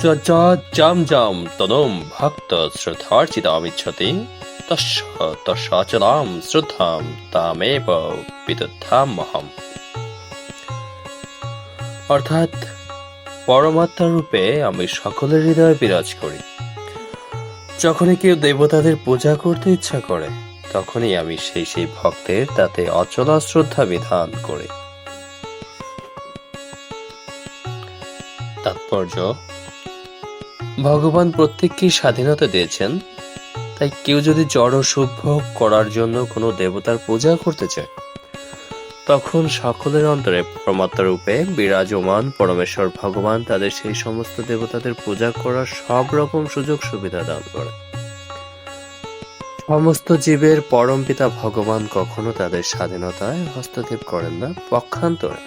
জম জম তদম ভক্ত শ্রদ্ধার্চিতামিচ্ছতি তস্য তস্যাচলাম শ্রদ্ধাম তামেব বিদধাম্যহম। অর্থাৎ পরমাত্মা রূপে আমি সকলের হৃদয়ে বিরাজ করি। যখনই কেউ দেবতাদের পূজা করতে ইচ্ছা করে, তখনই আমি সেই ভক্তের তাতে অচলা শ্রদ্ধা বিধান করি। তাৎপর্য: ভগবান প্রত্যেককেই স্বাধীনতা দিয়েছেন, তাই কেউ যদি জড় সুখ ভোগ করার জন্য কোনো দেবতার পূজা করতে চায়, তখন সকলের অন্তরে পরমাত্মা রূপে বিরাজমান পরমেশ্বর ভগবান তাদের সেই সমস্ত দেবতাদের পূজা করার সব রকম সুযোগ সুবিধা দান করে। সমস্ত জীবের পরম পিতা ভগবান কখনো তাদের স্বাধীনতায় হস্তক্ষেপ করেন না, পক্ষান্তরে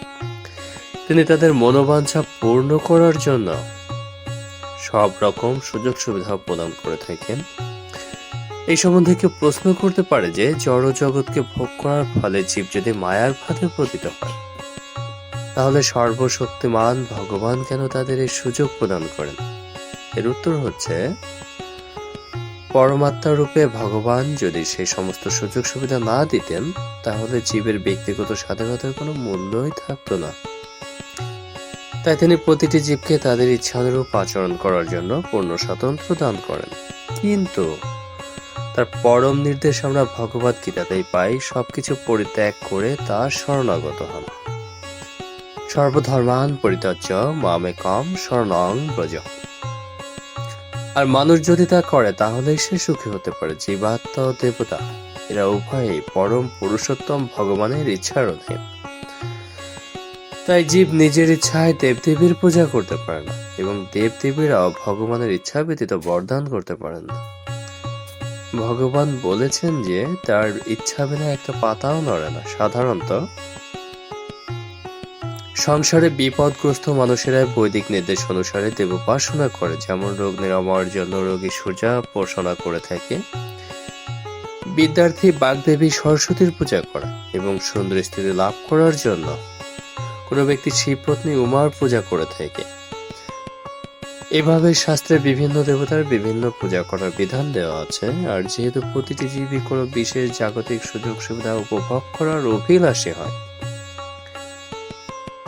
তিনি তাদের মনোবাঞ্ছা পূর্ণ করার জন্য সব রকম সুযোগ সুবিধা প্রদান করে থাকেন। এই সম্বন্ধে কেউ প্রশ্ন করতে পারে যে জড় জগৎকে ভোগ করার ফলে জীব যদি মায়ার ফাঁদে পতিত হয়, তাহলে সর্বশক্তিমান ভগবান কেন তাদের এই সুযোগ প্রদান করেন? এর উত্তর হচ্ছে, পরমাত্মা রূপে ভগবান যদি সেই সমস্ত সুযোগ সুবিধা না দিতেন, তাহলে জীবের ব্যক্তিগত স্বাধীনতার কোনো মূল্যই থাকতো না। তাই তিনি প্রতিটি জীবকে তাদের ইচ্ছানুরূপ আচরণ করার জন্য পূর্ণ স্বাতন্ত্র্য দান করেন। কিন্তু তার পরম নির্দেশ আমরা ভগবদ গীতাতেই পাই, সবকিছু পরিত্যাগ করে তার শরণাগত হন। সর্বধর্মান পরিত্যাজ্য মামেকম শরণং ব্রজ। আর মানুষ যদি তা করে, তাহলেই সে সুখী হতে পারে। জীবাত্মা ও দেবতা এরা উভয়ই পরম পুরুষোত্তম ভগবানের ইচ্ছার অধীন। তাই জীব নিজের ইচ্ছায় দেবদেবীর পূজা করতে পারে না, এবং দেবদেবীরাও ভগবানের ইচ্ছা ব্যতীত বরদান করতে পারেন না। ভগবান বলেছেন যে তার ইচ্ছা বিনা একটা পাতাও নড়ে না। সাধারণত সংসারে বিপদগ্রস্ত মানুষেরা বৈদিক নির্দেশ অনুসারে দেবোপাসনা করে, যেমন রোগ নিরাময়ের জন্য রোগী সূর্যোপাসনা করে থাকে, বিদ্যার্থী বাগদেবী সরস্বতীর পূজা করে, এবং সুন্দর স্থিতি লাভ করার জন্য কোনো ব্যক্তি শিবপত্নী উমার পূজা করে থাকে। এভাবে শাস্ত্রে বিভিন্ন দেবতার বিভিন্ন পূজা করার বিধান দেওয়া আছে। আর যেহেতু প্রতিটি জীবই কোনো বিশেষ জাগতিক সুযোগ সুবিধা উপভোগ করার অভিলাষী হয়,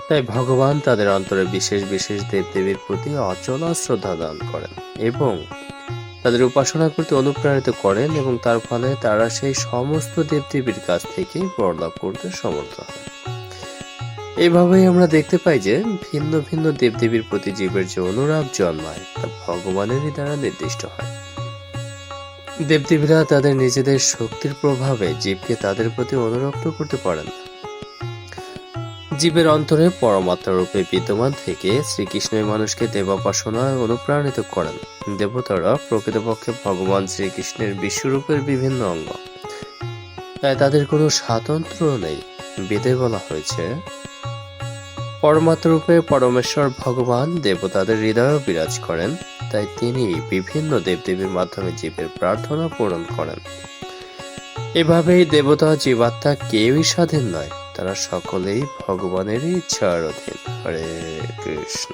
তাই ভগবান তাদের অন্তরে বিশেষ বিশেষ দেবদেবীর প্রতি অচল শ্রদ্ধা দান করেন এবং তাদের উপাসনা করতে অনুপ্রাণিত করেন, এবং তার ফলে তারা সেই সমস্ত দেবদেবীর কাছ থেকে বর লাভ করতে সমর্থ হয়। এইভাবেই আমরা দেখতে পাই যে ভিন্ন ভিন্ন দেবদেবীর প্রতি জীবের যে অনুরাগ জন্মায়, তা ভগবানেরই দ্বারা নির্দিষ্ট হয়। দেবদেবীরা তাদের নিজেদের শক্তির প্রভাবে জীবকে তাদের প্রতি অনুরক্ত করতে পারেন না। জীবের অন্তরে পরমাত্মা রূপে বিদ্যমান থেকে শ্রীকৃষ্ণের মানুষকে দেবোপাসনায় অনুপ্রাণিত করেন। দেবতারা প্রকৃতপক্ষে ভগবান শ্রীকৃষ্ণের বিশ্বরূপের বিভিন্ন অঙ্গ, তাই তাদের কোনো স্বাতন্ত্র্য নেই। বেদে বলা হয়েছে, পরমাত্মা রূপে পরমেশ্বর ভগবান দেবতাদের হৃদয়ে বিরাজ করেন, তাই তিনি বিভিন্ন দেবদেবীর মাধ্যমে জীবের প্রার্থনা পূরণ করেন। এভাবেই দেবতা জীবাত্মা কেউই স্বাধীন নয়, তারা সকলেই ভগবানেরই ইচ্ছার অধীন। হরে কৃষ্ণ।